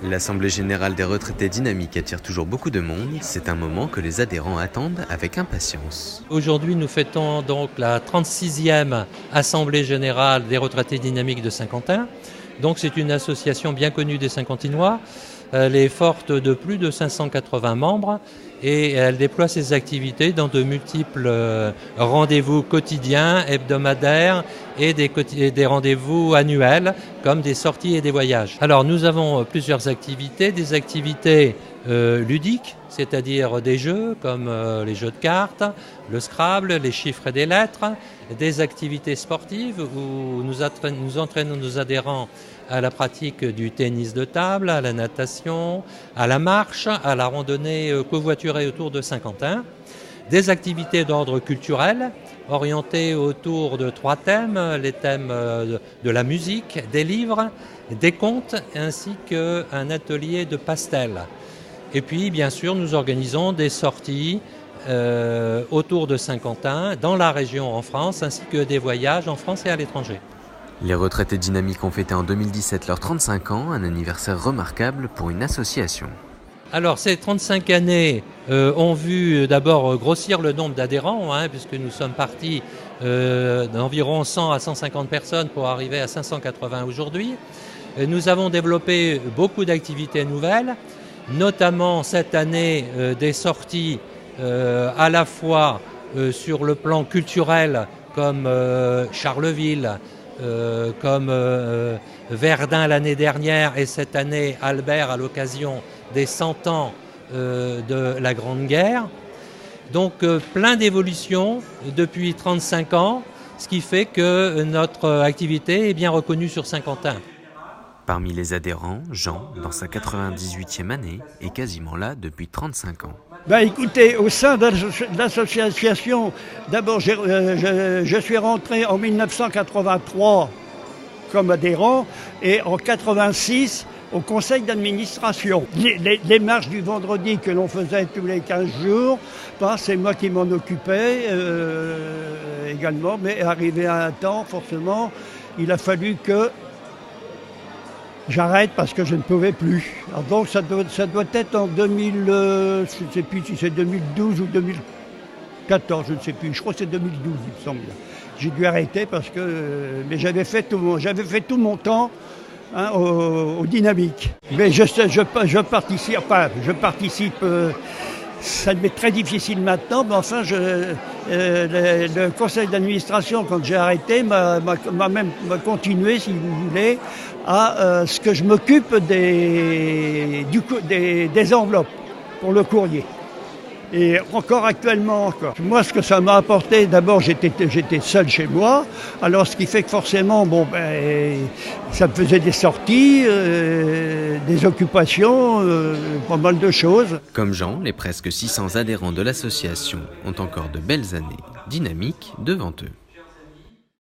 L'Assemblée générale des retraités dynamiques attire toujours beaucoup de monde. C'est un moment que les adhérents attendent avec impatience. Aujourd'hui, nous fêtons donc la 36e Assemblée générale des retraités dynamiques de Saint-Quentin. Donc c'est une association bien connue des Saint-Quentinois. Elle est forte de plus de 580 membres et elle déploie ses activités dans de multiples rendez-vous quotidiens, hebdomadaires et des rendez-vous annuels comme des sorties et des voyages. Alors nous avons plusieurs activités, des activités ludiques, c'est-à-dire des jeux comme les jeux de cartes, le Scrabble, les chiffres et des lettres, des activités sportives où nous entraînons nos adhérents à la pratique du tennis de table, à la natation, à la marche, à la randonnée covoiturée autour de Saint-Quentin. Des activités d'ordre culturel orientées autour de 3 thèmes, les thèmes de la musique, des livres, des contes ainsi qu'un atelier de pastel. Et puis bien sûr nous organisons des sorties autour de Saint-Quentin, dans la région en France, ainsi que des voyages en France et à l'étranger. Les retraités dynamiques ont fêté en 2017 leurs 35 ans, un anniversaire remarquable pour une association. Alors ces 35 années ont vu d'abord grossir le nombre d'adhérents, puisque nous sommes partis d'environ 100 à 150 personnes pour arriver à 580 aujourd'hui. Nous avons développé beaucoup d'activités nouvelles, notamment cette année des sorties à la fois sur le plan culturel comme Charleville, comme Verdun l'année dernière et cette année Albert à l'occasion des 100 ans de la Grande Guerre. Donc plein d'évolutions depuis 35 ans, ce qui fait que notre activité est bien reconnue sur Saint-Quentin. Parmi les adhérents, Jean, dans sa 98e année, est quasiment là depuis 35 ans. Écoutez, au sein de l'association, d'abord je suis rentré en 1983 comme adhérent et en 86 au conseil d'administration. Les marches du vendredi que l'on faisait tous les 15 jours, c'est moi qui m'en occupais également, mais arrivé à un temps, forcément, il a fallu que j'arrête parce que je ne pouvais plus. Alors donc ça doit être en 2000, je ne sais plus si c'est 2012 ou 2014, je ne sais plus. Je crois que c'est 2012, il me semble. J'ai dû arrêter parce que mais j'avais fait tout mon temps au dynamique. Mais je participe. Ça m'est très difficile maintenant, mais enfin, le conseil d'administration, quand j'ai arrêté, m'a continué, si vous voulez, à ce que je m'occupe des enveloppes pour le courrier. Et encore actuellement, moi, ce que ça m'a apporté, d'abord, j'étais seul chez moi, alors ce qui fait que forcément, ça me faisait des sorties, des occupations, pas mal de choses. Comme Jean, les presque 600 adhérents de l'association ont encore de belles années dynamiques devant eux.